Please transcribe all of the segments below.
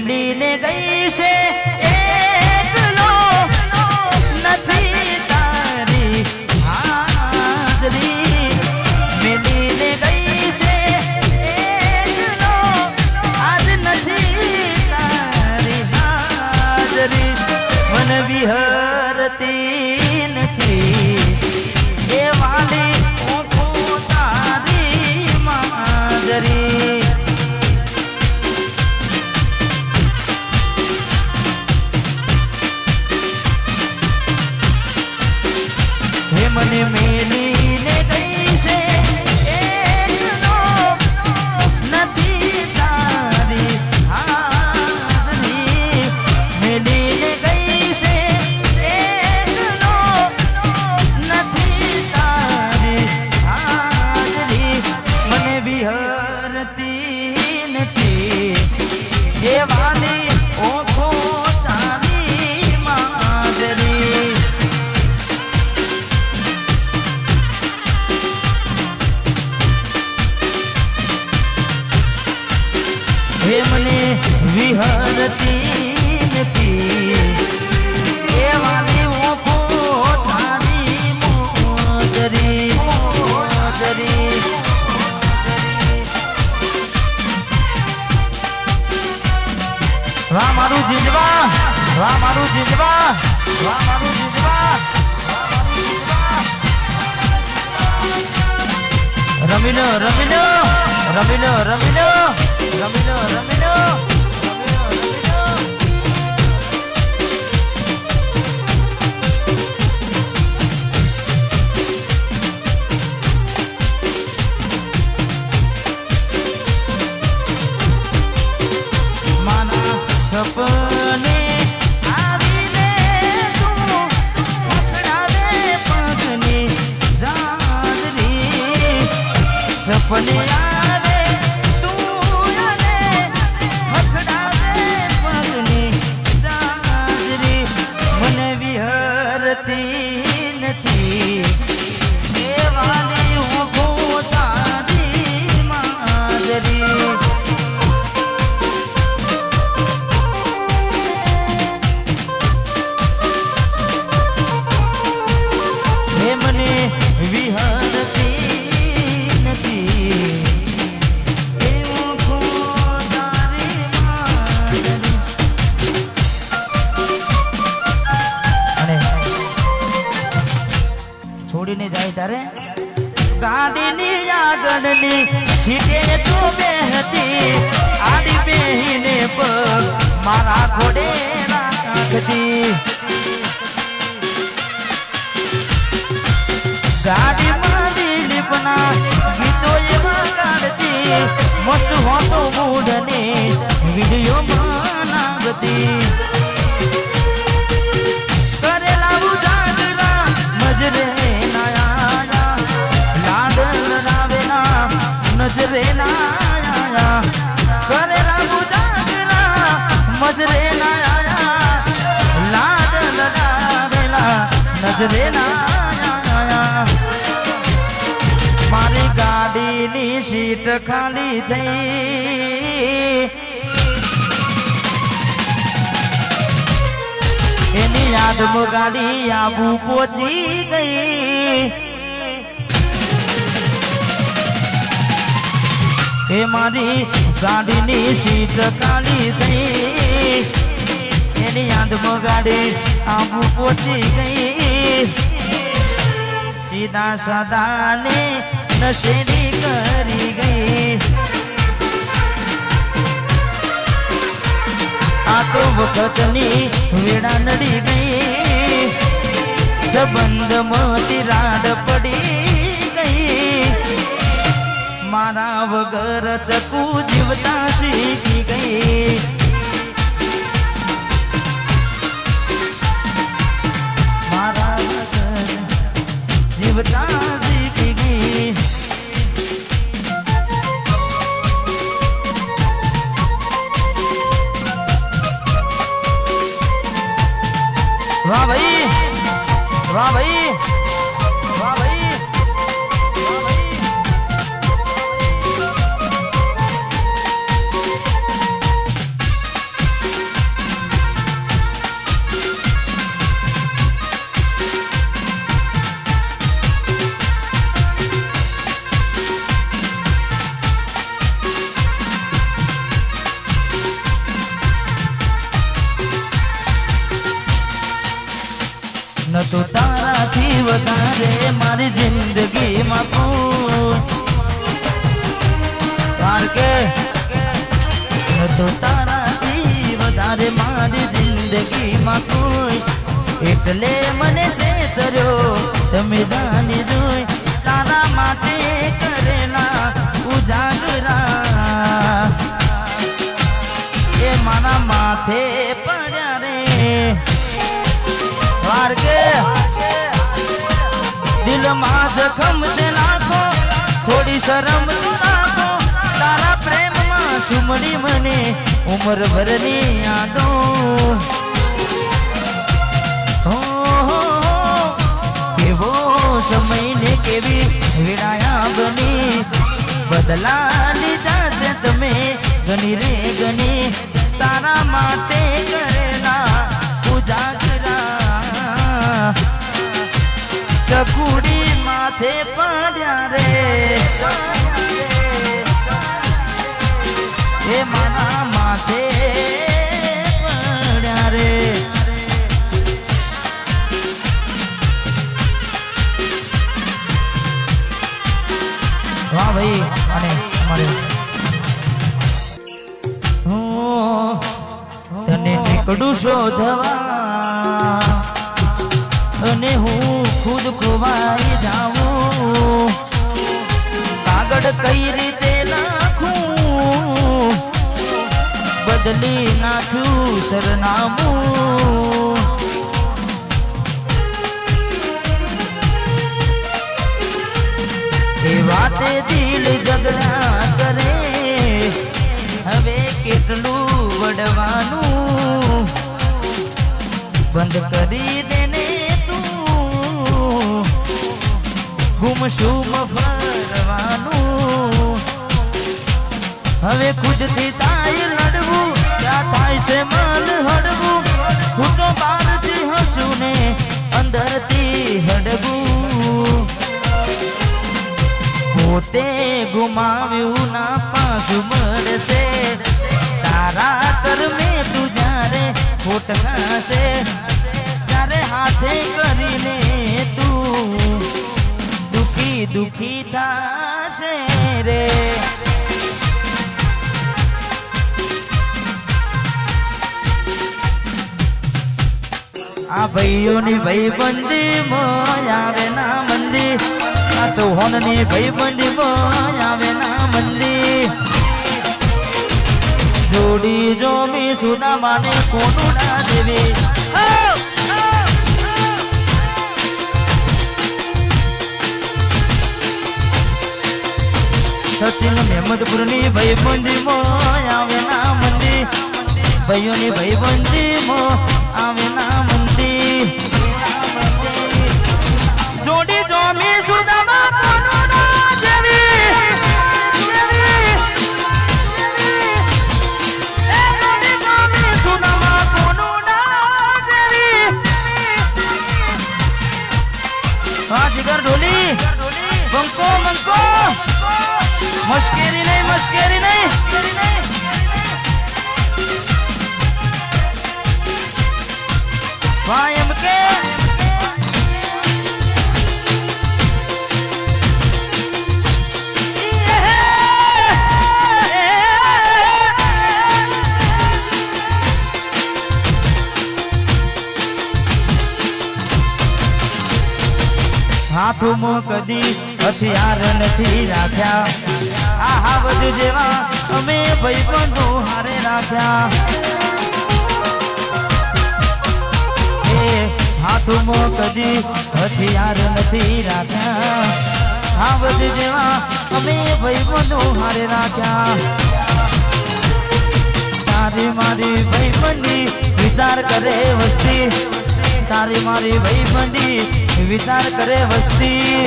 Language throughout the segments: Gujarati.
મેલીને ગઈ છે એકલો નથી તારી હાજરી મેલીને ગઈ છે એકલો આજ નથી તારી હાજરી મન વિહરતી નથી એ વાલી ઓખો તારી માજરી મને મેલીને ગઈ છે એકલો નથી તારી હાજરી મેલીને ગઈ છે એકલો નથી તારી હાજરી મને વિહરતી નથી એ વાલી ઓખો તારી માજરી મને વિહરતી નથી એ વાલી ઓખો તારી મોજરી મોજરી વાહ મારું જીજવા વાહ મારું જીજવા વાહ મારું જીજવા રમીનો રમીનો રમીનો રમીનો રમીનો રમીનો માના સપને આવીને તું પકડાવે પગની જાજરી સપને નથી એ વાલી ઓખો તારી માજરી હે મને વિહરતી નથી એ ઓખો તારી માજરી છોડીને જાય ત્યારે ગાડીની આગળની સીટે તું બેહતી આડી બેહીને પગ મારા ઘોડે રાખતી ગાડીમાં દિલીપના ગીતો એમાં ગાડતી મસ્ત હોતો મૂડને વિડીયોમાં નાગતી કરેલા ઉજાગરા મજરે નજરે ના કરેલા મુજાગરા મજરે ના લાડ લડાવેલા નજરે ના મારી ગાડીની સીટ ખાલી થઈ એની યાદમાં ગાડી આબુ પહોંચી ગઈ એ મારી ગાડીની સીટ ખાલી થઈ એની યાદમાં ગાડી આબુ પહોંચી ગઈ સીધા સાદાને નશેડી કરી ગઈ આ તો વખતની વેળા નડી ગઈ સંબંધમાં તિરાડ પડી ગઈ મારા વગર ચકુ જીવતા શીખી ગઈ મારા વગર જીવતા શીખી ગઈ વાહ ભાઈ વાહ ભાઈ વાહ ભાઈ વાર કે તો તારાથી વધારે મારી જિંદગીમાં કોઈ એટલે મને છેતર્યો તમે જાણી જોઈ તારા માટે કરેલા ઉજાગરા એ મારા માથે પડ્યા રે વાર કે દિલમાં જખમ છે નાખો થોડી શરમ રાખો તારા પ્રેમમાં સુમડી મને ઉમર ભરની યાદો કેવો સમય ને કેવી વિડાયા બની બદલા લીધા છે તમે ગણી રે ગણી તારા માટે કરેલા ઉજાગરા ચકુડી માથે પડ્યા રે એ મારા માથે પડ્યા રે વાહ ભાઈ અને અમારે તને નીકળું શોધવા અને હું ખુદ ખોવાઈ જાઉં કાગળ કઈ રીતે નાખું બદલી નાખ્યું સરનામું એ વાતે દિલ ઝઘડા કરે હવે કેટલું વડવાનું બંધ કરી દેને ગુમસુમ ફરવાનું હવે ખુદથી થાય લડવું ક્યાં થાય છે મન હડવું હું તો બહારથી હસું ને અંદરથી હડવું પોતે ગુમાવ્યું ના પાછું મળશે તારા કર્મે તું જ્યારે ખોટ ખાશે ત્યારે હાથે કરીને તું દુખી થાશે રે આ ભાઈઓની ભાઈબંધી માં આવે ના મંદી આ ચૌહાણની ભાઈબંધી માં આવે ના મંદી જોડી જો મી સુના માને કોનું ના દેવી સચિન મહેમદપુરની ભાઈબંધી માં આવે ના મંદી ભાઈઓની ભાઈબંધી માં આવે ના મંદી જોડી જોમી સુદામા કોનું ના જેવી જોડી જોમી સુદામા કોનું ના જેવી હા જીગર ઢોલી બંકો બંકો મશ્કેરી નહીં વાહ એમ કે હાથમાં કદી હથિયાર નથી રાખ્યા આ હાવજ જેવા અમે ભાઈબંધો હારે રાખ્યા હાથમાં કદી હથિયાર નથી રાખ્યા હાવજ જેવા અમે ભાઈબંધો હારે રાખ્યા તારી મારી ભાઈબંધી વિચાર કરે વસ્તી તારી મારી ભાઈબંધી વિચાર કરે વસ્તી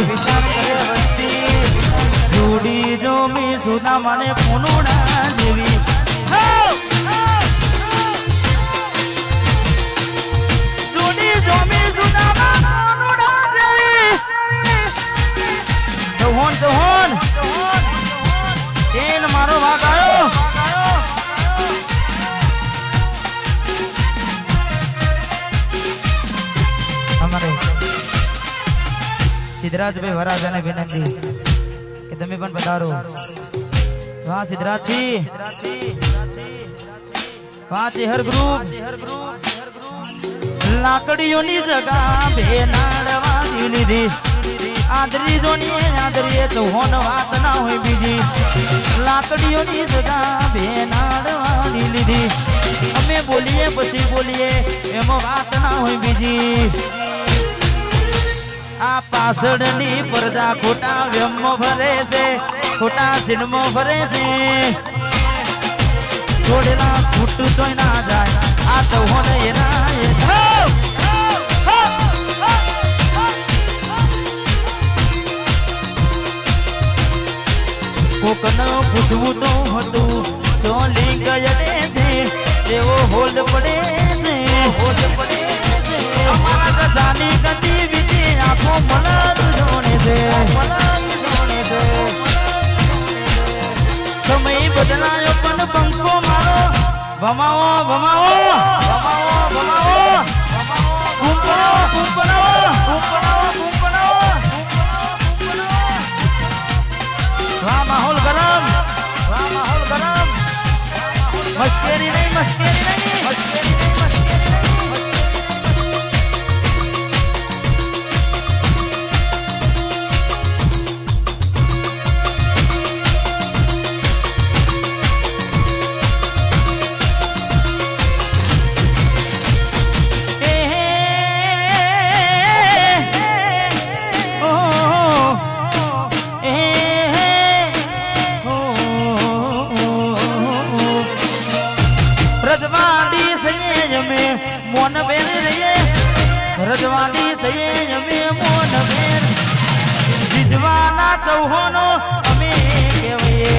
જોડી જો મી સુના માને કોનુડા જેવી જોડી જો મી સુના માને કોનુડા જેવી ચૌહાણ કેન મારો ભાગ આવ્યો અમારે સિદ્ધરાજભાઈ વરાજાને વિનંતી કે તમે પણ પધારો વાહ સિદ્ધરાજી વાહ ચેહર ગ્રુપ લાકડીઓની જગા બે નાડવાની લીધી આદરી જોની આદરીએ ચૌહાણ વાત ના હોય બીજી લાકડીઓની જગા બે નાડવાની લીધી અમે બોલીએ પછી બોલીએ એમાં વાત ના હોય બીજી આ પાછળની પ્રજા ખોટા વ્યમમાં ફરે છે ખોટા સિનમાં ફરે છે જોડેલા ખૂટું જોઈ ના જાય આ ચૌહાણ એના કોકનો પૂછવું તો હતું ચોલી ગયડે છે એવો હોલ્ડ પડે છે અમારા ગજાની ગતિવિધિ આંખો મલદ જોણે છે સમય બદલાયો પણ પંખો મારો ભમાવો ભમાવો માહોલ ગરમ મસ્કેરી નહીં રજવાડી સયે અમે મોન બેન જીજવાના ચૌહાણો અમે કહેવાય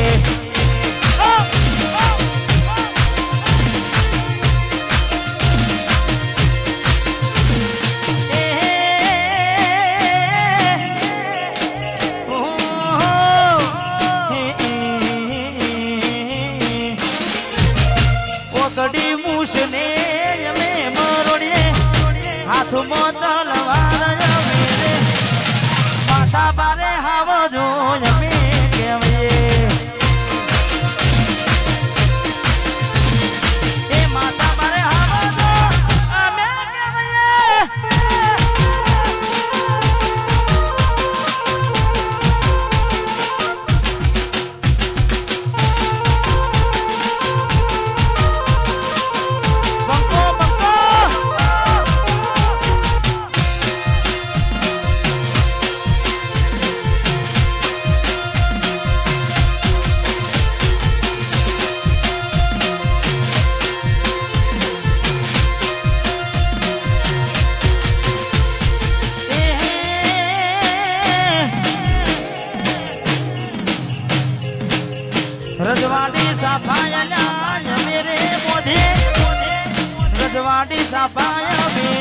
ઓકડી મૂછને અમે મરોડીએ હાથમાં તલવાર અમે માથા બારે હાવ જો અમે કહેવાય એ માથા બારે હાવ જો અમે કહેવાય रजवाड़ी सफाया मेरे मोधे रजवाड़ी सफाया में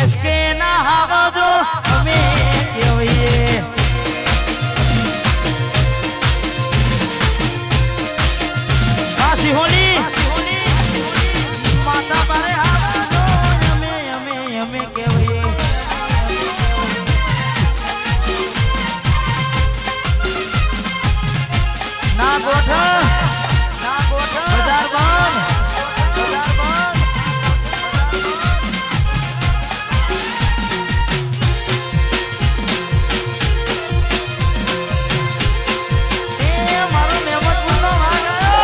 इसके ना हवा जो हमें क्यों ये काशी होली माता पर हवा जो हमें क्यों ये ना गोठा बाजार बंद ए मारो मेमत मुन्नो भाग आयो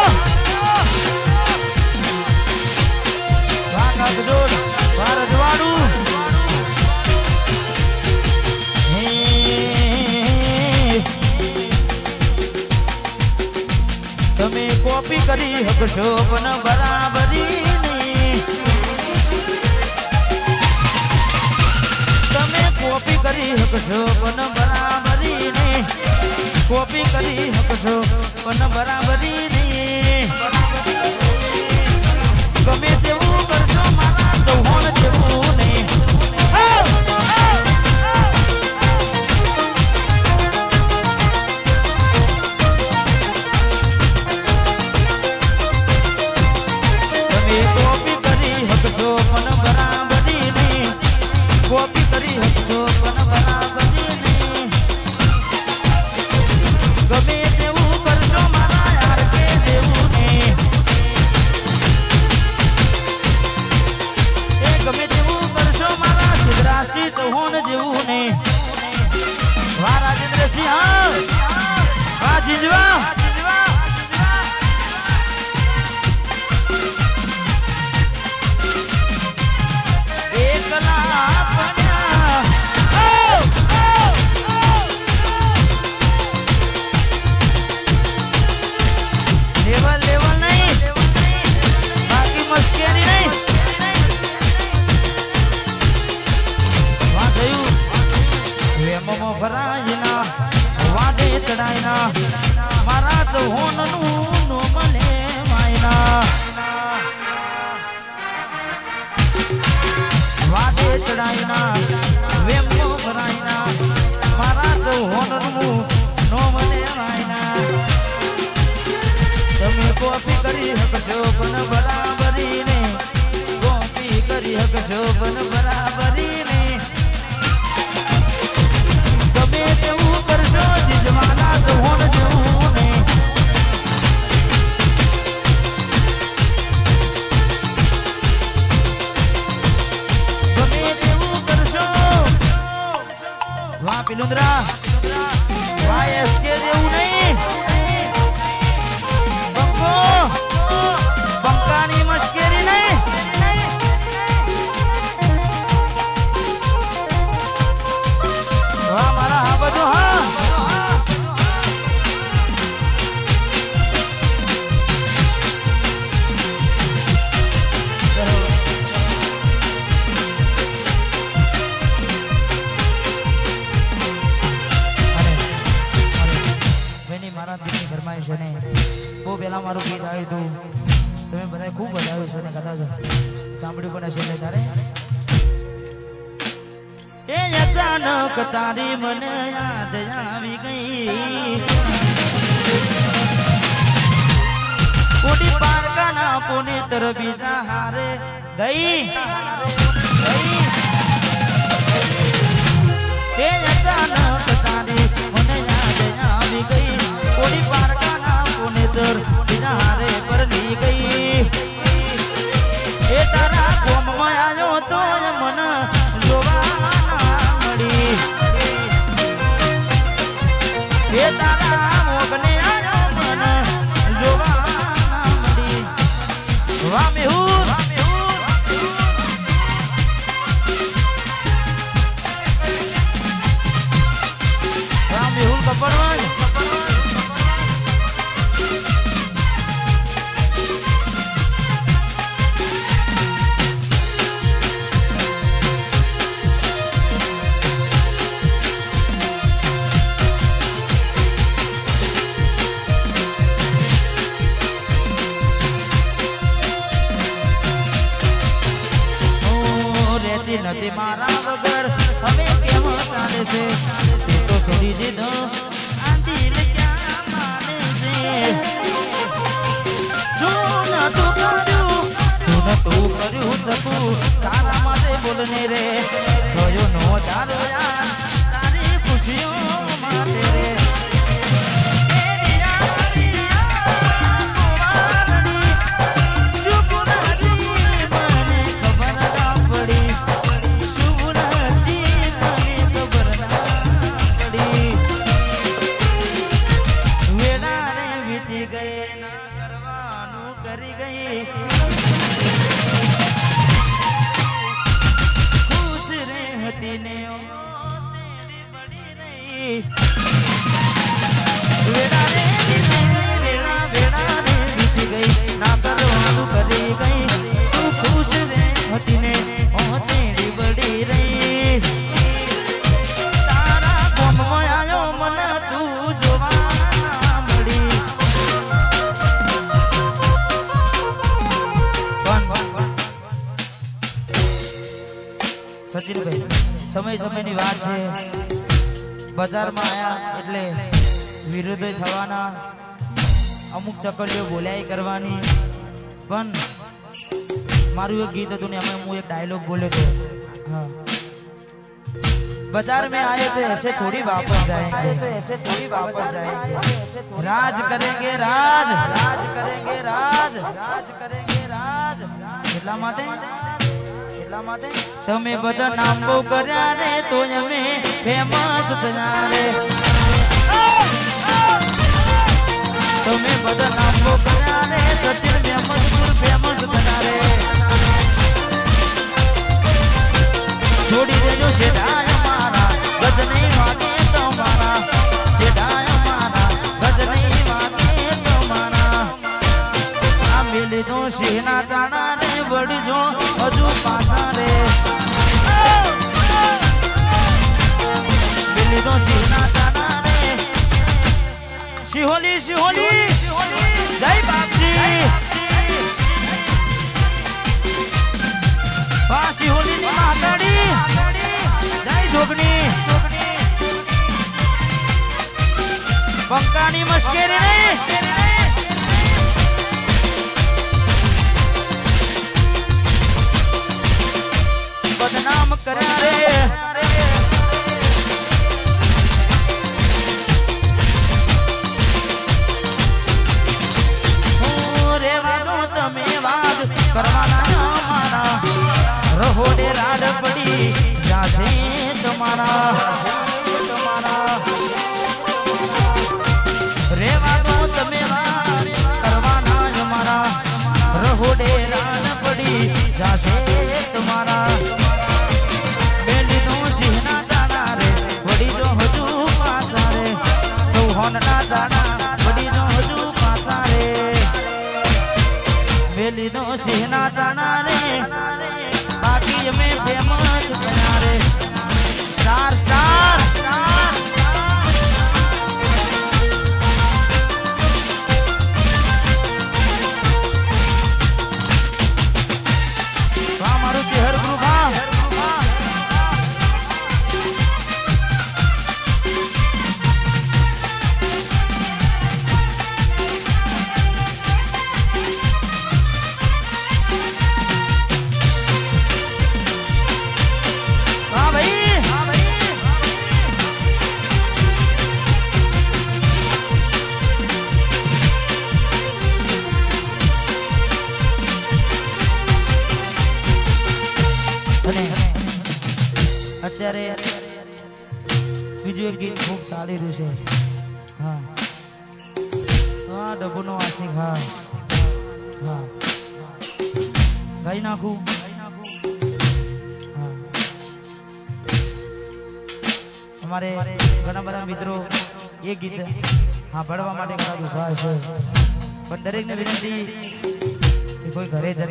भाग जोड़ भारजवाड़ू તમે કોપી કરી હકશો પણ બરાબરી નહીં તમે કોપી કરી હકશો પણ બરાબરી નહીં કોપી કરી હકશો પણ બરાબરી નહીં ગમે તેવું કરશો મારા ચૌહાણ જેવું નહીં કોપી કરી હકશો પણ બરાબરી નહીં ગમે તેવું કરશો ચડાઈના મારા ચૌહોનનું નો મને માયના વાદે ચડાઈના વેમો ભરાઈના મારા ચૌહોનનું નો મને માયના તમે કોપી કરી શકશો પણ બરાબરી ને કોપી કરી શકશો પણ બરાબરી ને તમે તેવું કરશો જીજવાના ચૌહોન જેવું ને તમે તેવું કરશો વાહ પિલુંદ્રા વાહ એસકે જેવું નહીં બંકાની મશ્કરી નહીં વાહ મારા આ બધું હા મારા દીકરી ફરમાઈશ છે ને બહુ પહેલા મારું ગીત આવ્યું હતું તમે બધા ખૂબ વધાવ્યું છે ને કદાચ સાંભળ્યું પણ હશે તારે એ અચાનક તારી મને યાદ આવી ગઈ કોટી પારકાના પુનિતર બીજા હારે ગઈ એ અચાનક તારી મને યાદ આવી ગઈ કોડી પારકાના પુનિતર બીજા હારે પરલી ગઈ એ તારા કોમમાં આવ્યો તો મન જોવા મળી એ તારા મોગને આવ્યો મન જોવા મળી વાહ મેહુર વાહ મેહુર કપડવાજ નથી મારા વગર હવે કેમ ચાલે છે તે તો છોડી દીધો આ દિલ ક્યાં માને છે શું નતું કર્યું શકું તારા માટે બોલને રે થયો નો તારો યાર તારી ખુશીઓ માટે રે સચિનભાઈ સમયની વાત છે બજારમાં આયા એટલે વિરોધ થવાના અમુક ચકલીઓ બોલ્યાય કરવાની પણ મારું એક ગીત હતું ને એમાં હું એક ડાયલોગ બોલ્યો હતો हाँ बाजार में आए तो ऐसे थोड़ी वापस जाएंगे राज करेंगे राज करेंगे राज करेंगे राज એટલા માટે તમે બધા નામ બહુ કર્યા રે તો અમે ફેમસ થયા રે તમે બધા નામ બહુ કર્યા રે સચિન મેમદપુર ફેમસ થયા રે છોડી દેજો સેડાય મારા ગજ નહીં વાગે તમારા સેડાય મારા ગજ નહીં વાગે તમારા આ મિલી દો સિંહના ચાણા ને વળજો હજુ પાછા રે મિલી દો સિંહના ચાણા ને શિહોલી શિહોલી જય બાપજી વાહ શિહોલી ની માતાડી જય જોગણી પંકાની મશ્કેરી નહીં બદનામ કર્યા રે તમે વાત કરવાના મારા રહોડે રાડ પડી જાશે તમારા રેવા દો તમે વાત કરવાના મારા રહોડે રાડ પડી જાશે તમારા બેલીનો સિંહના દાણા રે વડી જો હજુ પાછા રે ચૌહાણના દાણા વડી જો હજુ પાછા રે વેલીનો સિંહના દાણા રે બાકી અમે ફેમસ થયા રે સ્ટાર સ્ટાર મારું ચહેર ગ્રુભા અત્યારે બીજું એક ગીત ખૂબ ચાલી રહ્યું છે હા હા ડબ્બુનો આશિક હા હા ગાઈ નાખું હા અમારે ઘણા બધા મિત્રો એ ગીત સાંભળવા માટે ઘણા ઉભા છે પણ દરેકને વિનંતી કોઈ ઘરે જશે